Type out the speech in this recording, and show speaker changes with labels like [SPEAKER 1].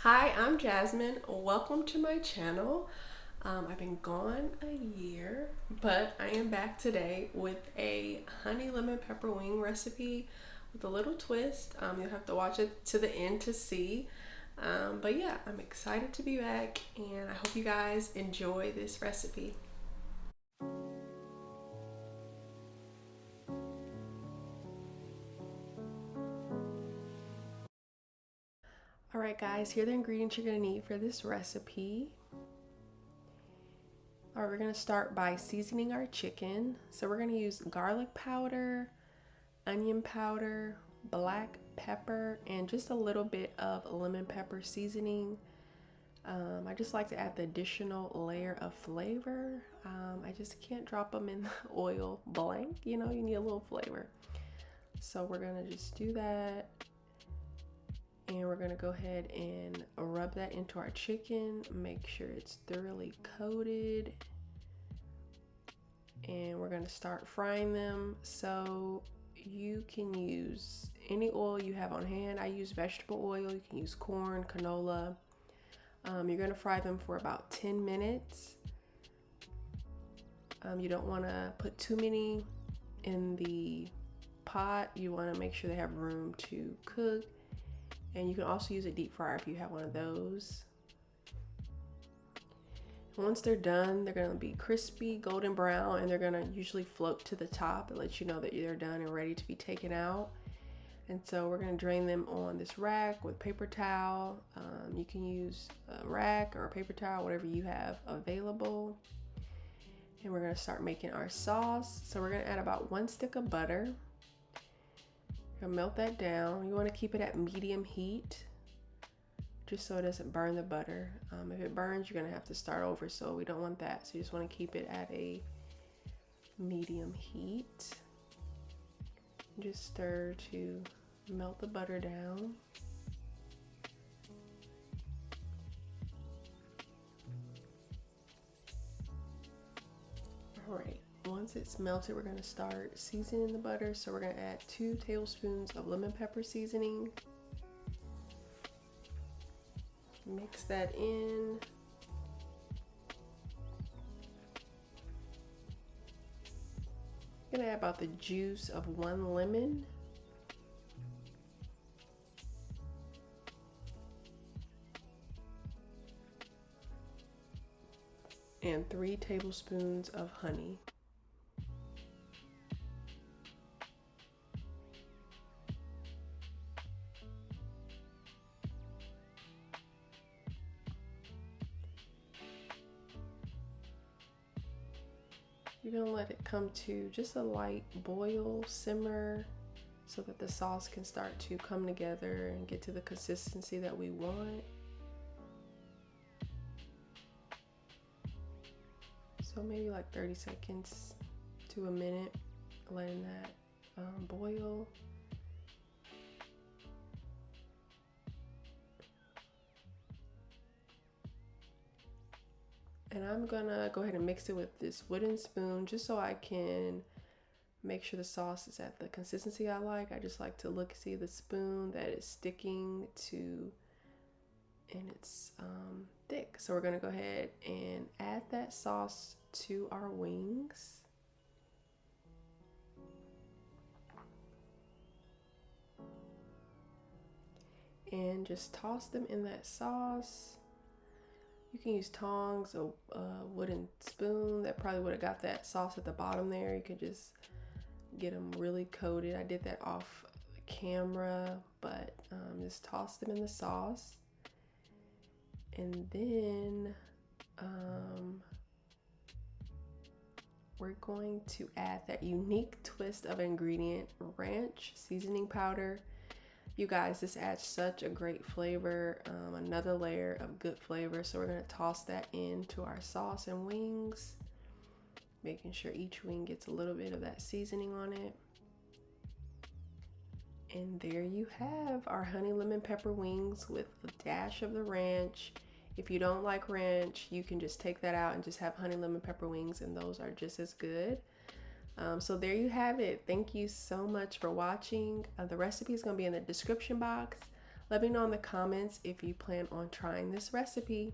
[SPEAKER 1] Hi, I'm Jasmine. Welcome to my channel. I've been gone a year, but I am back today with a honey lemon pepper wing recipe with a little twist. You'll have to watch it to the end to see. But yeah, I'm excited to be back and I hope you guys enjoy this recipe. All right, guys, here are the ingredients you're going to need for this recipe. All right, we're going to start by seasoning our chicken. So we're going to use garlic powder, onion powder, black pepper, and just a little bit of lemon pepper seasoning. I just like to add the additional layer of flavor. I just can't drop them in the oil blank, you need a little flavor. So we're gonna just do that. And we're gonna go ahead and rub that into our chicken, make sure it's thoroughly coated. And we're gonna start frying them. So you can use any oil you have on hand. I use vegetable oil. You can use corn, canola. You're gonna fry them for about 10 minutes. You don't wanna put too many in the pot. You wanna make sure they have room to cook. And you can also use a deep fryer if you have one of those. Once they're done, they're gonna be crispy, golden brown, and they're gonna usually float to the top. It lets you know that they're done and ready to be taken out. And so we're gonna drain them on this rack with paper towel. You can use a rack or a paper towel, whatever you have available. And we're gonna start making our sauce. So we're gonna add about 1 stick of butter. You're gonna melt that down. You wanna keep it at medium heat, just so it doesn't burn the butter. If it burns, you're gonna have to start over, so we don't want that. So you just wanna keep it at a medium heat. Just stir to melt the butter down. All right, once it's melted, we're gonna start seasoning the butter. So we're gonna add 2 tablespoons of lemon pepper seasoning. Mix that in. I'm gonna add about the juice of 1 lemon. And 3 tablespoons of honey. You're gonna let it come to just a light boil, simmer, so that the sauce can start to come together and get to the consistency that we want. So maybe like 30 seconds to a minute, letting that boil. And I'm gonna go ahead and mix it with this wooden spoon just so I can make sure the sauce is at the consistency I like. I just like to see the spoon that is sticking to, and it's thick. So we're gonna go ahead and add that sauce to our wings. And just toss them in that sauce. You can use tongs, a wooden spoon. That probably would have got that sauce at the bottom there. You could just get them really coated. I did that off camera, but just toss them in the sauce. And then we're going to add that unique twist of ingredient, ranch seasoning powder. You guys, this adds such a great flavor, another layer of good flavor. So we're gonna toss that into our sauce and wings, making sure each wing gets a little bit of that seasoning on it. And there you have our honey lemon pepper wings with a dash of the ranch. If you don't like ranch, you can just take that out and just have honey lemon pepper wings, and those are just as good. So there you have it. Thank you so much for watching. The recipe is going to be in the description box. Let me know in the comments if you plan on trying this recipe.